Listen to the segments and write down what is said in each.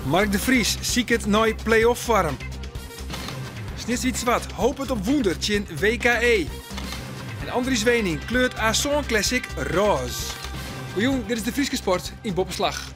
Mark de Vries ziet het nooit play-off vorm. Snitswit wat hoopt het op woender in WKE. En Andries Wening kleurt aan zo'n classic roze. Jong, dit is de Frieske Sport in Boppenslag.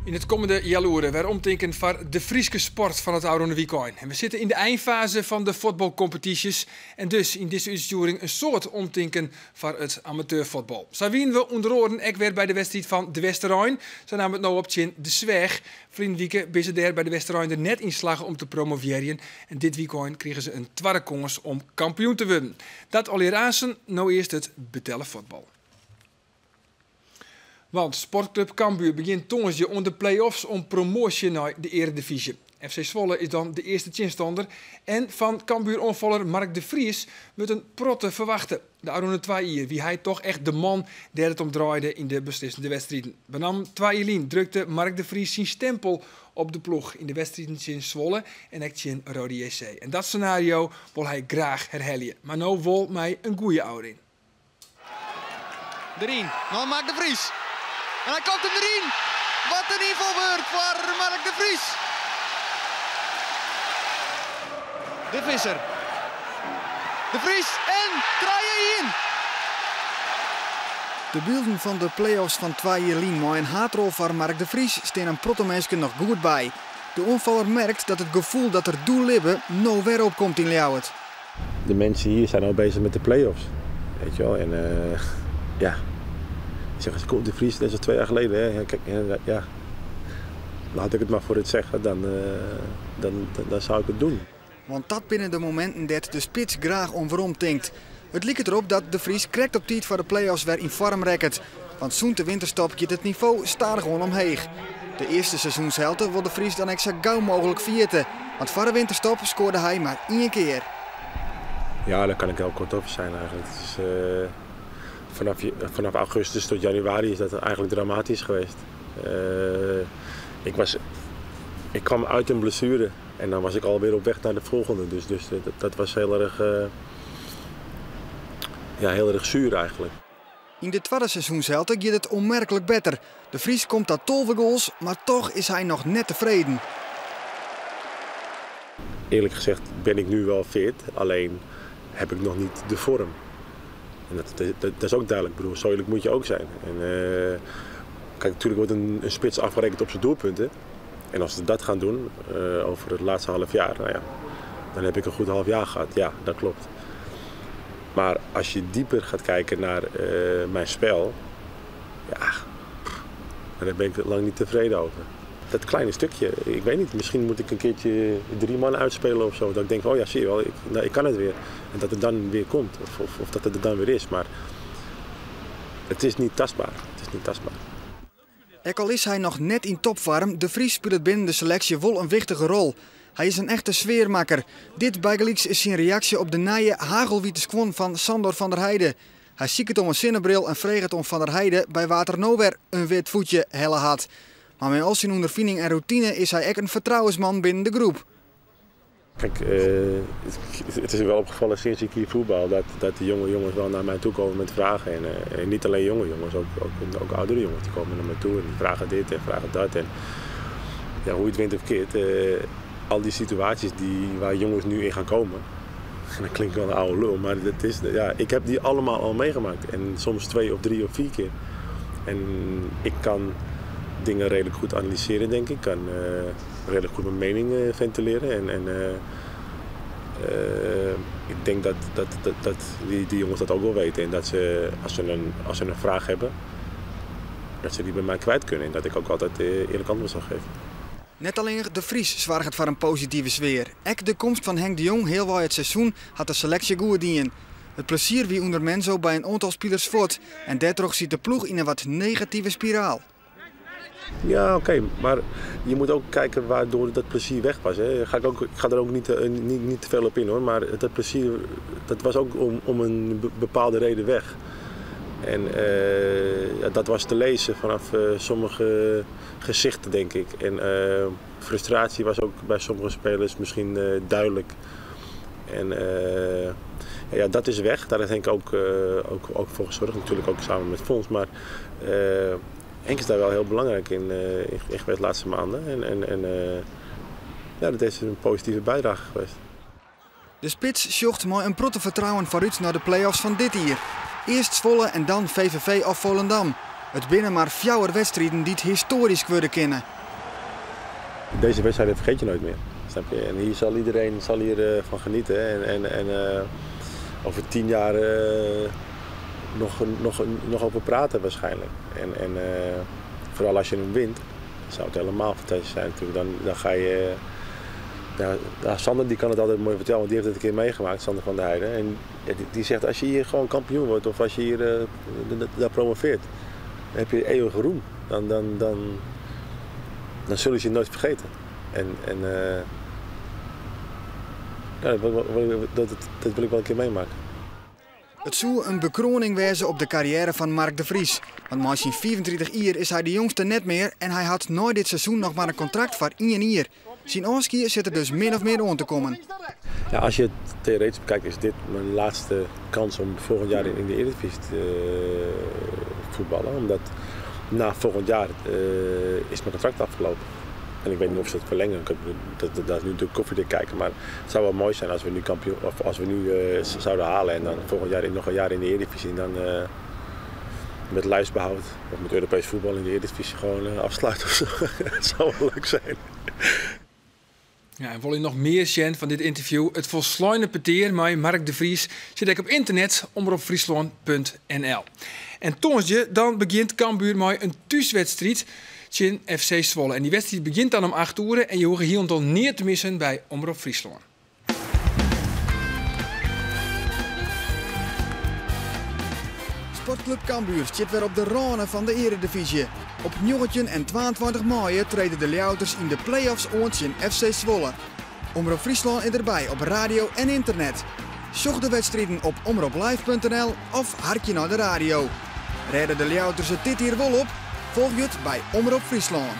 In het komende jaloeren weer omdenken van de Frieske Sport van het oude weekend. En we zitten in de eindfase van de voetbalcompetities en dus in deze uitsturing een soort omdenken van het amateurvoetbal. Zo wien we onder andere ook weer bij de wedstrijd van de Westerrijn. Zo namen het nou op in de Zwerg. Vriendelijke bezig daar bij de Westerrijn er net in slagen om te promoveren. En dit weekend kregen ze een tweede kans om kampioen te worden. Dat al aansen, nou eerst het betellen voetbal. Want Sportclub Cambuur begint tongensje onder de play-offs om promotie naar de Eredivisie. FC Zwolle is dan de eerste tegenstander. En van Cambuur-onvaller Mark de Vries wordt een protte verwachten. De oude 2 hier, wie hij toch echt de man die het om draaide in de beslissende wedstrijden. Benam 2 drukte Mark de Vries zijn stempel op de ploeg in de wedstrijden in Zwolle en ook in Rode JC. En dat scenario wil hij graag herhalen. Maar nou wil mij een goeie oude in. Erin, nou Mark de Vries. En hij komt hem erin. Wat een invalbeurt voor Mark de Vries. De Visser. De Vries en draaien in. De beelden van de play-offs van 2 jaar maar een haatrol van Mark de Vries staan een protomenske nog goed bij. De onvaller merkt dat het gevoel dat er doel libben nou weer opkomt in Ljouwert. De mensen hier zijn al bezig met de play-offs. Weet je wel, en ja. Ik zeg, als ik op de Vries, dat is al 2 jaar geleden. Hè. Kijk, ja. Laat ik het maar voor het zeggen, dan zou ik het doen. Want dat binnen de momenten dat de spits graag onwerom denkt. Het lijkt erop dat de Vries correct op tijd voor de play-offs weer in vorm rekt. Want zo'n de winterstop gaat het niveau stadig gewoon omheen. De eerste seizoenshelte wil de Vries dan ook zo gauw mogelijk vierten. Want voor de winterstop scoorde hij maar 1 keer. Ja, daar kan ik heel kort over zijn eigenlijk. Het is, vanaf augustus tot januari is dat eigenlijk dramatisch geweest. Ik kwam uit een blessure en dan was ik alweer op weg naar de volgende. Dus dat was heel erg zuur eigenlijk. In de tweede seizoenshelte gaat het onmerkelijk beter. De Vries komt tot 12 goals, maar toch is hij nog net tevreden. Eerlijk gezegd ben ik nu wel fit, alleen heb ik nog niet de vorm. En dat is ook duidelijk. Ik bedoel, zo eerlijk moet je ook zijn. En, kijk, natuurlijk wordt een spits afgerekend op zijn doelpunten. En als ze dat gaan doen over het laatste half jaar, nou ja, dan heb ik een goed half jaar gehad. Ja, dat klopt. Maar als je dieper gaat kijken naar mijn spel, ja, daar ben ik lang niet tevreden over. Dat kleine stukje, ik weet niet, misschien moet ik een keertje 3 man uitspelen of zo. Dat ik denk, oh ja, zie je wel, ik kan het weer. En dat het dan weer komt, of dat het er dan weer is. Maar het is niet tastbaar. Het is niet tastbaar. Ook al is hij nog net in topvorm, de Vries speelt binnen de selectie wel een wichtige rol. Hij is een echte sfeermaker. Dit bijgelijks is zijn reactie op de nije hagelwitte squon van Sandor van der Heijden. Hij ziet het om een zinnebril en vreeg het om Van der Heijden bij Water Nowhere een wit voetje helle had. Maar met al zijn ondervinding en routine is hij ook een vertrouwensman binnen de groep. Kijk, het is wel opgevallen sinds ik hier voetbal dat de jonge jongens wel naar mij toe komen met vragen. En niet alleen jonge jongens, ook oudere jongens die komen naar mij toe en die vragen dit en vragen dat. En ja, hoe je het wint of keert, al die situaties waar jongens nu in gaan komen. En dat klinkt wel een oude lul, maar ik heb die allemaal al meegemaakt. En soms 2 of 3 of 4 keer. En ik kan dingen redelijk goed analyseren, denk ik. Ik kan redelijk goed mijn mening ventileren. En ik denk dat die jongens dat ook wel weten. En dat ze, als ze een vraag hebben, dat ze die bij mij kwijt kunnen. En dat ik ook altijd eerlijk antwoord zal geven. Net alleen de Vries zorgt voor een positieve sfeer. Ook de komst van Henk de Jong heel wel het seizoen had de selectie goed dienen. Het plezier wie onder Menzo bij een aantal spelers voort. En daardoor ziet de ploeg in een wat negatieve spiraal. Ja, oké, maar je moet ook kijken waardoor dat plezier weg was. Hè. Ik ga er ook niet te veel op in hoor, maar dat plezier dat was ook om een bepaalde reden weg. En ja, dat was te lezen vanaf sommige gezichten, denk ik. En frustratie was ook bij sommige spelers misschien duidelijk. En Ja, dat is weg. Daar heeft Henk ook voor gezorgd. Natuurlijk ook samen met Fons. Maar Henk is daar wel heel belangrijk in geweest de laatste maanden. Ja, dat is een positieve bijdrage geweest. De spits zocht mooi een protte vertrouwen vooruit naar de play-offs van dit jaar. Eerst Zwolle en dan VVV of Volendam. Het binnen maar 4 wedstrijden die het historisch worden kennen. Deze wedstrijden vergeet je nooit meer. Snap je? En hier zal iedereen van genieten. En over 10 jaar nog over praten waarschijnlijk. En vooral als je hem wint, zou het helemaal fantastisch zijn natuurlijk. Dan ga je... Ja, Sander die kan het altijd mooi vertellen, want die heeft het een keer meegemaakt, Sander van der Heijden. En die zegt, als je hier gewoon kampioen wordt of als je hier daar promoveert, dan heb je eeuwige roem. Dan zullen ze je nooit vergeten. Ja, dat wil ik wel een keer meemaken. Het zou een bekroning wezen op de carrière van Mark de Vries. Want met zijn 34 jaar is hij de jongste net meer en hij had nooit dit seizoen nog maar een contract voor 1 jaar. Zijn Oski zit er dus min of meer aan te komen. Ja, als je het theoretisch bekijkt, is dit mijn laatste kans om volgend jaar in de Eredivisie te voetballen. Omdat na volgend jaar is mijn contract afgelopen. En ik weet niet of ze het verlengen. Dat is nu de koffiedik kijken. Maar het zou wel mooi zijn als we nu kampioen, of als we nu zouden halen en dan volgend jaar nog een jaar in de Eredivisie. En dan met lijstbehoud of met Europees voetbal in de Eredivisie gewoon afsluiten of zo. Het zou wel leuk zijn. Ja, en wil je nog meer zien van dit interview? Het volsluine peteer met Mark de Vries zit ik op internet omroepfriesland.nl. En tonsje, dan begint Cambuur met een thuiswedstrijd tegen FC Zwolle. En die wedstrijd begint dan om 8 uur en je hoort hier ontdol niet te missen bij Omroep Friesland. Sportclub Cambuur zit weer op de rane van de Eredivisie. Op 19 en 22 mei treden de Leeuwers in de play-offs in FC Zwolle. Omroep Friesland is erbij op radio en internet. Zoek de wedstrijden op omroeplive.nl of hartje naar de radio. Redden de Leeuwers het dit hier wel op? Volg je het bij Omroep Friesland.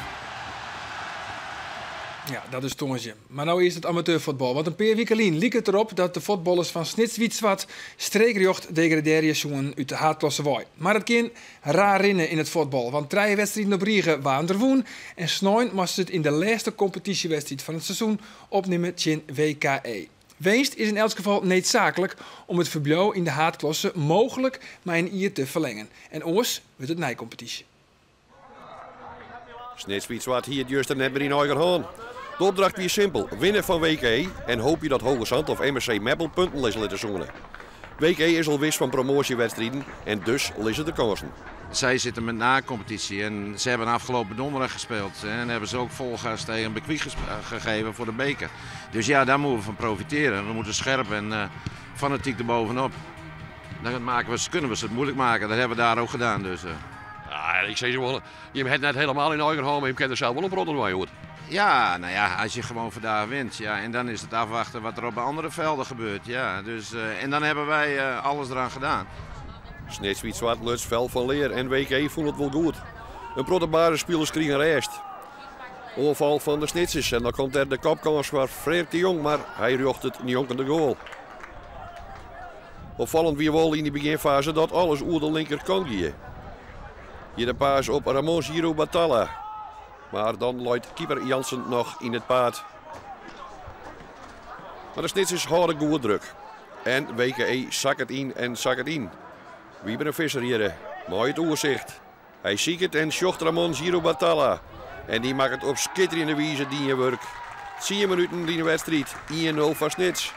Ja, dat is tongetje. Maar nou eerst het amateurvoetbal. Want een paar weken liep het erop dat de voetballers van Snitswietswat streekjocht degraderen uit de haatklasse Wooi. Maar het kan raar rinnen in het voetbal. Want 3 wedstrijden op Riegen waren er woen. En snel moest het in de laatste competitiewedstrijd van het seizoen opnemen tegen WKE. Winst is in elk geval noodzakelijk om het verblijf in de haatklasse mogelijk maar een jaar te verlengen. En oors wordt het nijcompetitie. Snitswietswat hier juist net meer in eigen hand. De opdracht is simpel. Winnen van WKE en hoop je dat Hoge Zand of MRC Meppel punten laten zoenen. WKE is al wist van promotiewedstrijden en dus liggen de kansen. Zij zitten met na-competitie en ze hebben afgelopen donderdag gespeeld. En hebben ze ook volgas tegen Bekwik gegeven voor de beker. Dus ja, daar moeten we van profiteren. We moeten scherp en fanatiek erbovenop. Dan kunnen we het moeilijk maken. Dat hebben we daar ook gedaan. Dus, Ja, ik zeg je wel, je hebt net helemaal in eigen hand, maar je kent er zelf wel een brood bij hoor. Ja, nou ja, als je gewoon vandaag wint. Ja, en dan is het afwachten wat er op andere velden gebeurt. Ja, dus, en dan hebben wij alles eraan gedaan. Snitswietswat luts fel van leer en WKE voelt het wel goed. Een protebare spelers krijgen rest. Onval van de Snitsers en dan komt er de kopkans voor Freek de Jong, maar hij jocht het niet op de goal. Opvallend wie wel in die beginfase dat alles oer de linkerkant ging. Hier de paas op Ramon Giro Batalla. Maar dan luidt keeper Jansen nog in het paard. Maar de Snitsers houden goed druk. En WKE zakt het in en zakt het in. Wieber een Visser hier, mooi het oerzicht. Hij ziet het en sjocht Ramon Giro Batalla. En die maakt het op schitterende wijze die je werk. 10 minuten in de wedstrijd, 1-0 voor Snits.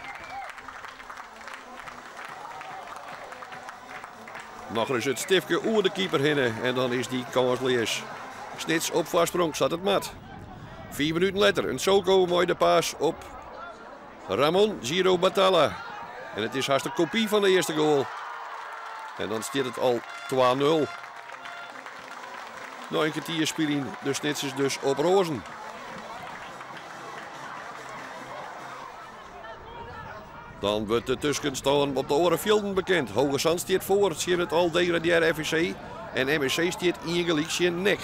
Nog eens het stiftje oer de keeper heen en dan is die kans lees. Snits op voorsprong staat het mat. 4 minuten later een Soko mooi de paas op Ramon Giro Batalla. En het is haast een kopie van de eerste goal. En dan staat het al 2-0. Nog een kwartier spelen de Snitsers dus op rozen. Dan wordt de tussenstand op de Orenvelden bekend. Hoge Zand staat voor, het zien het al degradeerde FVC. En MSC staat ingelijk in nek.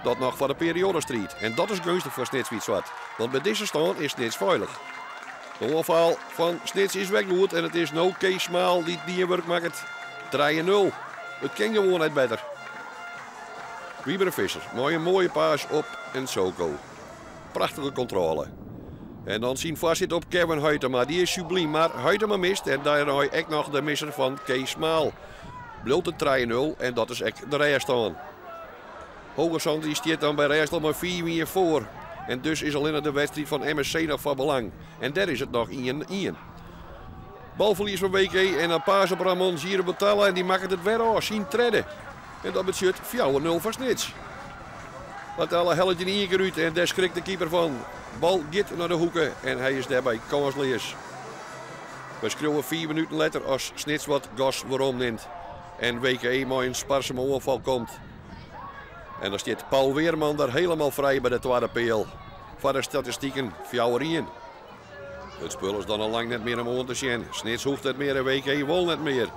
Dat nog voor de periodestrijd. En dat is gunstig voor Snitswietswat. Want bij deze stand is Snits veilig. De aanval van Snits is weggeloerd en het is no Kees Smaal die werk maakt. 3-0. Het kan gewoon net beter. Wieberen Visser, mooie paas op en Soko. Prachtige controle. En dan zien vastzit op Kevin Huytema, die is subliem, maar Huytema mist en daar ook nog de misser van Kees Smaal. Bloot het 3-0 en dat is echt de rest aan. Hogersand die staat dan bij rest al maar 4-4 voor. En dus is alleen de wedstrijd van MSC nog van belang. En daar is het nog 1-1. Balverlies van WK en een paas op Ramon Zieren betalen en die maakt het weer af, zien treden. En dat betekent 4-0 van Snits. Laat alle helletje in één keer uit en daar schrikt de keeper van. Bal gaat naar de hoeken en hij is daarbij kansloos. We schreeuwen 4 minuten later als Snits wat gas waarom neemt. En WK maar een sparse aanval komt. En dan staat Paul Weerman daar helemaal vrij bij de tweede peel. Voor de statistieken 4-1. Het spul is dan al lang net meer om aan te zien. Snits hoeft het meer en WK wil net meer.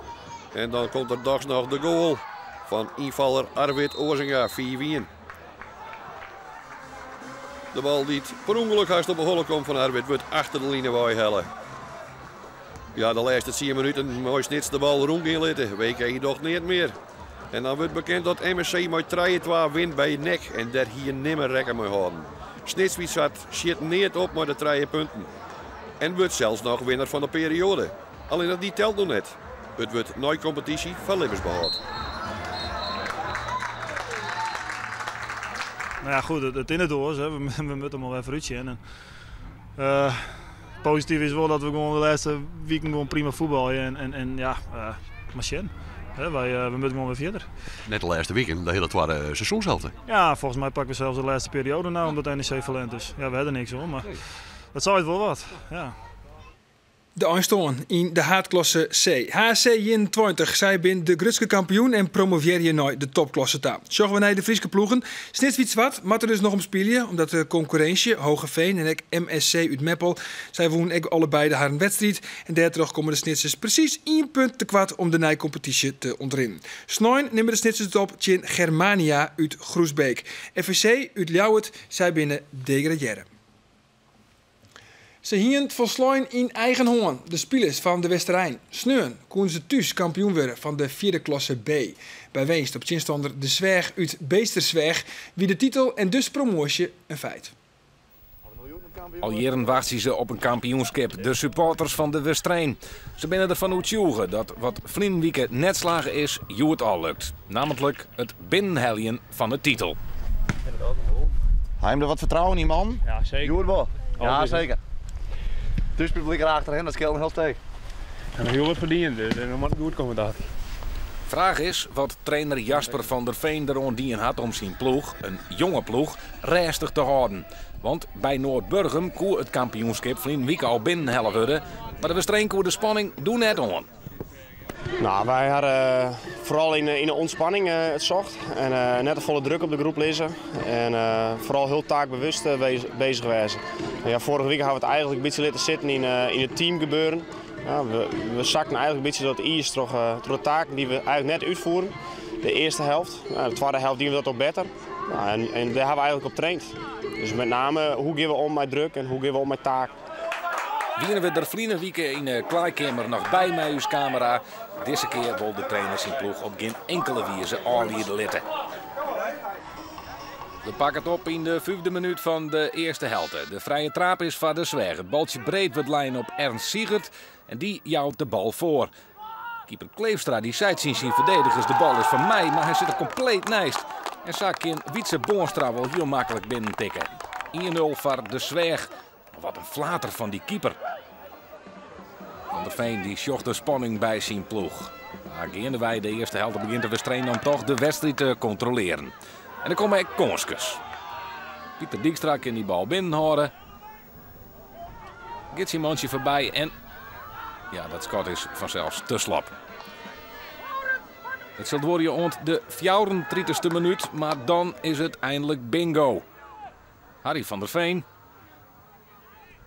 En dan komt er dags nog de goal van invaller Arvid Oorzinga 4-1. De bal die per ongeluk haast op de holle komt van Arvid wordt achter de linie hellen. Ja, de laatste 10 minuten mooi Snits de bal rond inletten. WK toch niet meer. En dan wordt bekend dat MSC met 3-2 wint bij Nek en daar hier nimmer rekken mee houden. Snits zit niet op met de 3 punten. En wordt zelfs nog winnaar van de periode. Alleen dat die telt nog net. Het wordt nooit competitie van levensbehoud. Nou ja, goed, het in het doos. We moeten hem wel even uitzien. Positief is wel dat we gewoon de laatste weken gewoon prima voetballen. En ja, machine. We moeten gewoon weer verder. Net de laatste weekend, de hele tweede seizoenshelft. Ja, volgens mij pakken we zelfs de laatste periode nou, omdat NEC verlent is. Ja, we hebben niks hoor, maar dat zou het wel wat. Ja. De eindstand in de haatklasse C. HC 21, zij zijn de grootste kampioen en promoveer je naar de topklasse taal. Zorgen we naar de Friese ploegen. Snits wat, maar er dus nog om spelen, omdat de concurrentie, Hogeveen en MSC uit Meppel, zij wonen allebei de haar wedstrijd. En daardoor komen de Snitsers precies 1 punt te kwart om de nijcompetitie te ontrinnen. Snijn nemen de Snitsers het op tegen Germania uit Groesbeek. FVC uit Ljouwert, zij binnen degraderen. Ze hien verslaan in eigen hoorn. De spelers van de Westerijn. Sneun konden ze thuis kampioen worden van de 4e klasse B. Bij Weenst op Chinstander de Zwerg uit Beestersweg wie de titel en dus promotie een feit. Al jaren wachten ze op een kampioenschap, de supporters van de Westerijn. Ze zijn ervan overtuigd dat wat vriendenwieke net slagen is, hoe het al lukt. Namelijk het binnenheljen van de titel. Hij heeft er wat vertrouwen in, man. Ja, zeker. Joert wel. Ja, zeker. Dus publiek erachterheen, dat scheelt een heel steek. En nog heel wat verdiend, dus dan moet het goed komen dat. Vraag is wat trainer Jasper van der Veen er ondien had om zijn ploeg, een jonge ploeg, restig te houden. Want bij Noord-Burgum kon het kampioenschap vriend week al binnenhellen worden, maar de Westerijn kon de spanning doen net aan. Nou, wij hadden vooral in de ontspanning het zocht en net een volle druk op de groep lezen en vooral heel taakbewust bezig geweest. Ja, vorige week hadden we het eigenlijk een beetje laten zitten in het teamgebeuren. Ja, we zakten eigenlijk een beetje door het ijs door de taken die we eigenlijk net uitvoeren. De eerste helft, de tweede helft doen we dat ook beter. Nou, en daar hebben we eigenlijk op getraind. Dus met name hoe gaan we om met druk en hoe gaan we om met taak. Wienen we er vliegen weken in de kleedkamer nog bij met uw camera. Deze keer wil de trainers in ploeg op geen enkele wijze aanleiden litten. We pakken het op in de 5e minuut van de eerste helft. De vrije trap is van de Zwerg. Het baltje breed wordt lijn op Ernst Siegert en die jouwt de bal voor. Keeper Kleefstra die zei zien zijn verdedigers, de bal is van mij, maar hij zit er compleet naast. En Sakin Wietse Boonstra wil heel makkelijk binnen tikken. 1-0 voor de Zwerg. Wat een flater van die keeper. Van der Veen die zocht de spanning bij zijn ploeg. Maar gaandeweg de eerste helft begint de Westerijn dan toch de wedstrijd te controleren. En dan komen Konskes. Pieter Dijkstra kan die bal binnenhouden. Gaat zijn mandje voorbij en ja, dat schot is vanzelfs te slap. Het zal worden rond de 34e minuut, maar dan is het eindelijk bingo. Harry van der Veen.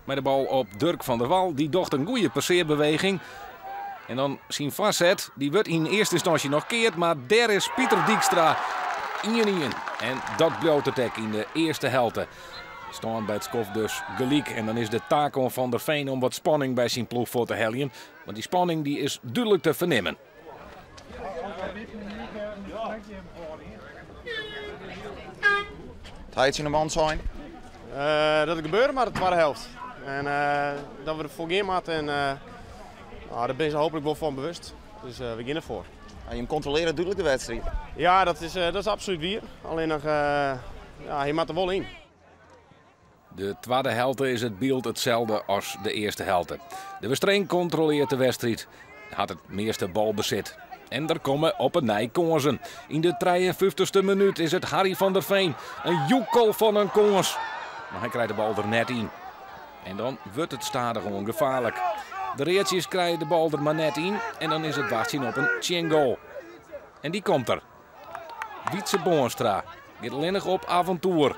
Met de bal op Dirk van der Wal. Die docht een goede passeerbeweging. En dan zien vastzet. Die wordt in eerste instantie nog keert. Maar daar is Pieter Dijkstra 1-1. En dat bloot het hek in de eerste helte. Staan bij het skof dus gelijk. En dan is de taak om Van der Veen om wat spanning bij zijn ploeg voor te helpen. Want die spanning die is duidelijk te vernemen. Had je het in de man zijn? Dat het gebeurde, maar de tweede helft. En dat we er voor game hadden. En daar ben je hopelijk wel van bewust. Dus we beginnen ervoor. En je controleert duidelijk de wedstrijd. Ja, dat is absoluut weer. Alleen nog, je maakt er wel in. De tweede helft is het beeld hetzelfde als de eerste helft. De Westreen controleert de wedstrijd. Had het meeste balbezit. En er komen op een nijkansen. In de 53e minuut is het Harry van der Veen. Een joekel van een kans. Maar hij krijgt de bal er net in. En dan wordt het stadion gewoon gevaarlijk. De Reertjes krijgen de bal er maar net in. En dan is het wachten op een Tjengo. En die komt er. Wietse Boonstra. Gaat alleen nog op avontuur.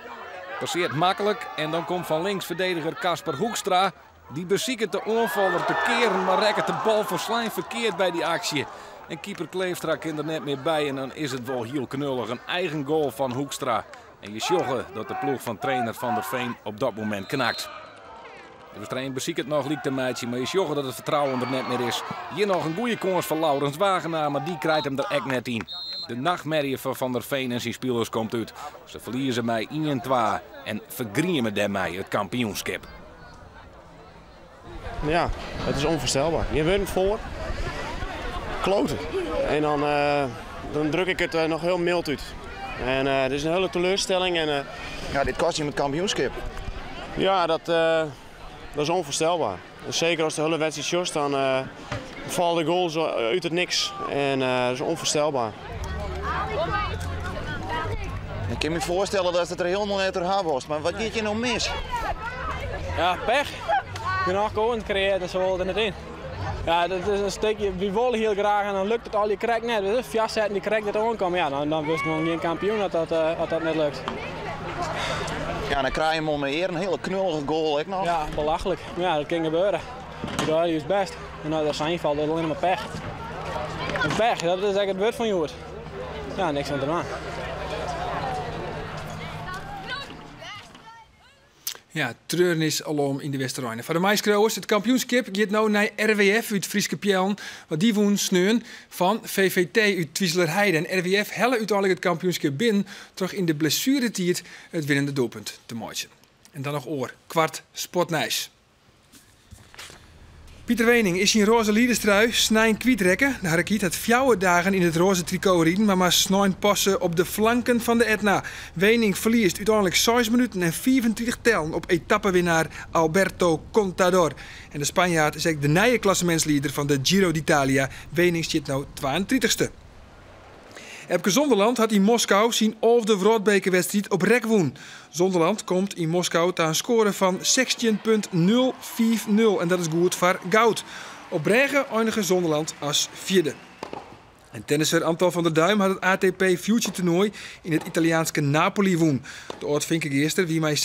Passeert makkelijk. En dan komt van links verdediger Kasper Hoekstra. Die beziekt de onvaller te keren. Maar rekkert de bal verslijn verkeerd bij die actie. En keeper Kleefstra kan er net meer bij. En dan is het wel heel knullig. Een eigen goal van Hoekstra. En je sjoggen dat de ploeg van trainer Van der Veen op dat moment knakt. De Westreen beziekt het nog liek de meidje, maar je sjoggen dat het vertrouwen er net meer is. Hier nog een goede kans van Laurens Wagenaar, maar die krijgt hem er echt net in. De nachtmerrie van Van der Veen en zijn spelers komt uit. Ze verliezen mij 1-2 en vergriemen daarmee het kampioenschap. Ja, het is onvoorstelbaar. Je wint voor. Kloten. En dan druk ik het nog heel mild uit. En het is een hele teleurstelling. En, ja, dit kost je met kampioenschap. Ja, dat is onvoorstelbaar. Dus zeker als de hele wedstrijd sjost, dan vallen de goals uit het niks. En dat is onvoorstelbaar. Ik kan me voorstellen dat het er helemaal net haar was, maar wat gaat je nou mis? Ja, pech. Genoeg goals creëren, zo wilde het in. Ja, dat is een stukje, we willen heel graag en dan lukt het al, je krijgt net. Dus Fiat zetten die krijgt het aankomen, ja, dan wist nog geen kampioen dat dat net lukt. Ja, dan krijg je hem om eer een hele knullige goal, ik nog. Ja, belachelijk. Ja, dat kan gebeuren. Ja, die is best. En nou, dat zijn valt, dat is alleen maar pech. En pech, dat is eigenlijk het woord van Joert. Ja, niks aan te doen. Ja, treurnis alom in de Westerrijnen. Voor de Maaiskrouwers, het kampioenschap gaat nou naar RWF uit Frieske Pjellen. Want die woon sneun van VVT uit Twieslerheide. En RWF helle uiteindelijk het kampioenschap binnen. Terug in de blessuretijd het winnende doelpunt te maken. En dan nog oor, kwart sportnijs. Pieter Wening is in roze liederstrui snijn kwietrekken. De Harakiet had 4 dagen in het roze tricot rieden, maar snijn passen op de flanken van de Etna. Wening verliest uiteindelijk 6 minuten en 24 tellen op etappenwinnaar Alberto Contador. En de Spanjaard is eigenlijk de nieuwe klassementsleider van de Giro d'Italia. Wening zit nou 32e. Epke Zonderland had in Moskou zijn 11e wereldbekerwedstrijd op rek woen. Zonderland komt in Moskou aan een score van 16.050 en dat is goed voor goud. Op Brege eindigde Zonderland als 4e. En tennisser Anton van der Duim had het ATP Future toernooi in het Italiaanse Napoli woen. De oud-Vinkengeester wie mij 6-2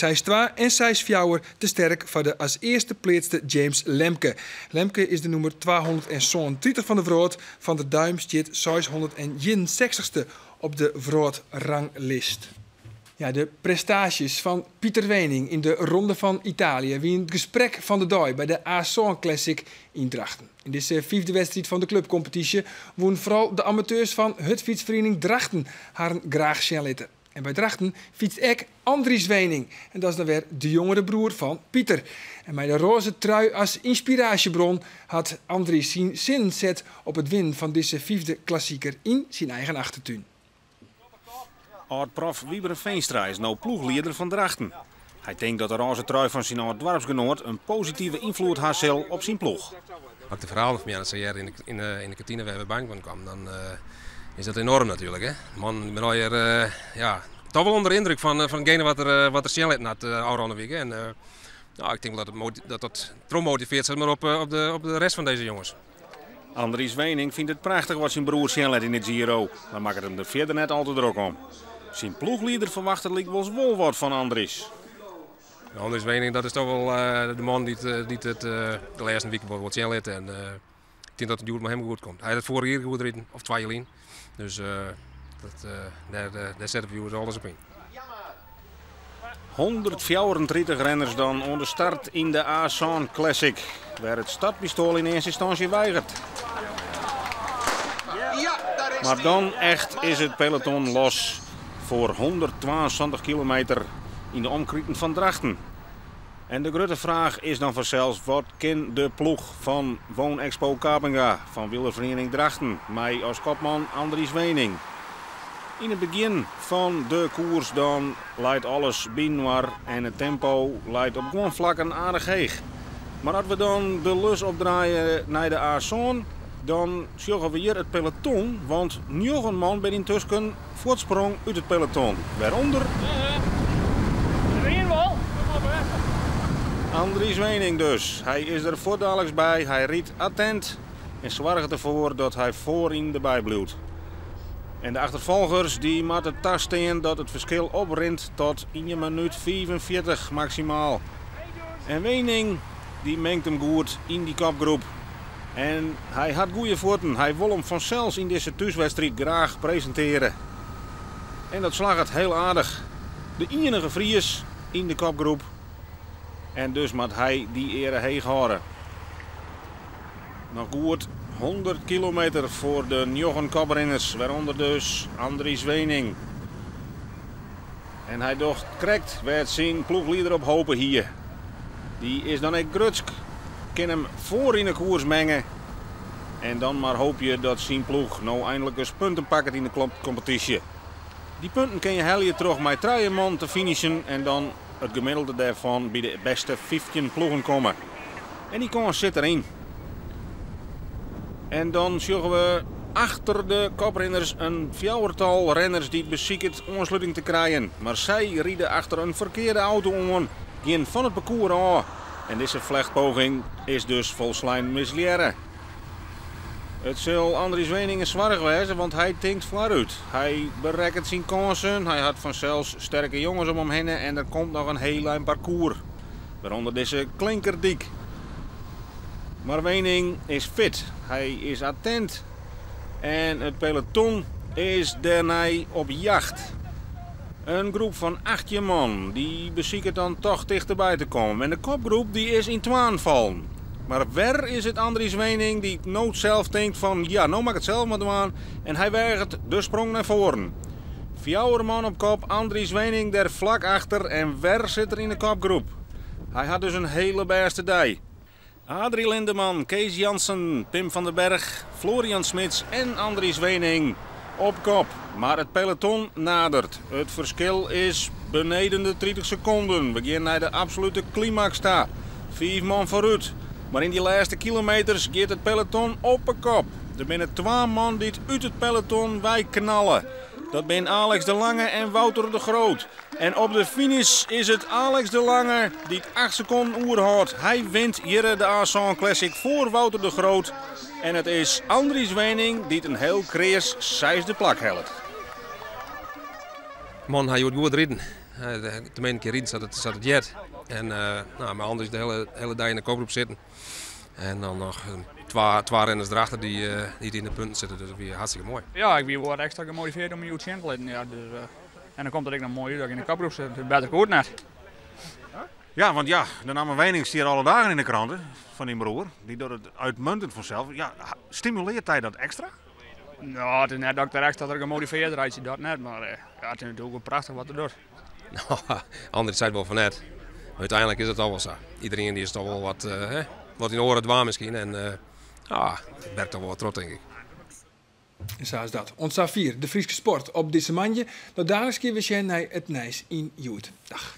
en 6-4 te sterk voor de als eerste plaatste James Lemke. Lemke is de nummer 230 van de wereld. Van der Duim zit 661ste op de wereldranglijst. Ja, de prestaties van Pieter Wening in de Ronde van Italië. Wie het gesprek van de dag bij de A-Song Classic in Drachten. In deze 5e wedstrijd van de clubcompetitie wonen vooral de amateurs van Hutfietsvereniging Drachten haar graag snelitten. En bij Drachten fietst ook Andries Wening. En dat is dan weer de jongere broer van Pieter. En met de roze trui als inspiratiebron had Andries zijn zin zet op het winnen van deze 5e klassieker in zijn eigen achtertuin. Oud-prof Wieberen Veenstra is nou ploegleider van Drachten. Hij denkt dat de roze trui van zijn oud-dorpsgenoot een positieve invloed heeft op zijn ploeg. Als ik de verhaal van mij in de kantine waar we bang van kwam, dan is dat enorm natuurlijk. Hè? Man, ik ben alweer toch wel onder de indruk van hetgene wat er snel had oude week. En ik denk dat het motiveert zeg maar, op de rest van deze jongens. Andries Wening vindt het prachtig wat zijn broer snelheid in het Giro. Maar maakt het hem er verder net al te druk om. Zijn ploegleider verwacht het wel wat van Andries. Andries Wening, dat is toch wel de man die het de laatste week wat snelheid. En ik denk dat het duurt met hem goed komt. Hij had het vorige keer goed gereden, of 2 jaar. Dus daar zetten we alles op in. 134 renners dan aan de start in de Asan Classic, waar het startpistool in eerste instantie weigert. Maar dan echt is het peloton los voor 122 kilometer in de omkringen van Drachten. En de grote vraag is dan vanzelfs, wat kan de ploeg van Woonexpo Kapinga van wielervereniging Drachten, mij als kopman Andries Wening. In het begin van de koers dan leidt alles binnenwaar en het tempo leidt op gewoon vlakken aardig heeg. Maar als we dan de lus opdraaien naar de Asan, dan zien we hier het peloton, want 9 man ben intussen voortsprong uit het peloton. Waaronder Andries Wening dus. Hij is er voordaligs bij, hij riet attent en zorgt ervoor dat hij voorin erbij blijft. En de achtervolgers die moeten tasten dat het verschil oprint tot 1 minuut 45 maximaal. En Wening die mengt hem goed in die kopgroep. En hij had goede voeten. Hij wil hem vanzelfs in deze thuiswedstrijd graag presenteren. En dat slag het heel aardig. De enige Fries in de kopgroep. En dus moet hij die ere heeg houden. Nog goed 100 kilometer voor de 9 koprenners, waaronder dus Andries Wening. En hij docht correct werd zijn ploegleider op hopen hier. Die is dan ook Grutsk. Kan hem voor in de koers mengen. En dan maar hoop je dat zijn ploeg nou eindelijk eens punten pakt in de competitie. Die punten kun je helje terug met 3 man te finishen en dan het gemiddelde daarvan bij de beste 15 ploegen komen. En die kans zit erin. En dan zullen we achter de koprenners een 4-tal renners die het bezieken ontsluiting te krijgen. Maar zij rieden achter een verkeerde auto aan, gaan van het parcours af. En deze vlechtpoging is dus volslijn misleren. Het zal Andries Wening zwaar wezen, want hij denkt vooruit. Hij bereikt zijn kansen, hij had vanzelfs sterke jongens om hem heen en er komt nog een heel lang parcours. Waaronder deze Klinkerdiek. Maar Wening is fit, hij is attent en het peloton is daarna op jacht. Een groep van 8 man, die bezieken dan toch dichterbij te komen. En de kopgroep die is in 2 vallen. Maar waar is het Andries Wening die nooit zelf denkt van ja, nou mag ik het zelf maar doen. En hij weigert de sprong naar voren. 4 man op kop, Andries Wening daar vlak achter en waar zit er in de kopgroep? Hij had dus een hele beste dag. Adrie Lindeman, Kees Jansen, Pim van den Berg, Florian Smits en Andries Wening op kop. Maar het peloton nadert. Het verschil is beneden de 30 seconden. We gaan naar de absolute climax staan. 5 man vooruit. Maar in die laatste kilometers gaat het peloton op de kop. Er zijn 2 man die uit het peloton wij knallen. Dat zijn Alex de Lange en Wouter de Groot. En op de finish is het Alex de Lange die 8 seconden oerhoudt. Hij wint hier de Asan Classic voor Wouter de Groot. En het is Andries Wening die een heel krees 6e plak helpt. Man, hij wordt goed rijden. De meeste keer rijden zat het jet. En maar Andries de hele dag in de kopgroep zitten. En dan nog 2 renners erachter die in de punten zitten. Dus dat is hartstikke mooi. Ja, ik ben extra gemotiveerd om je uit te rijden. Ja, dus, en dan komt het ook nog mooi dat ik in de kopgroep zit. Dat beter goed net. Ja, want ja, de naam Wening stier alle dagen in de kranten van die broer. Die doet het uitmuntend vanzelf. Ja, stimuleert hij dat extra? Nou, het is net dat ik er extra gemotiveerd rijd, zie dat net. Maar ja, het is natuurlijk wel prachtig wat er doet. Nou, Andries zei het wel van net. Maar uiteindelijk is het al wel zo. Iedereen die is toch wel wat in oren dwaan misschien. En het werkt toch wel wat trots, denk ik. En zo is dat. Ons 4, de Friese sport op deze manje. Dat dadelijk weer naar het Nijs in Joet. Dag.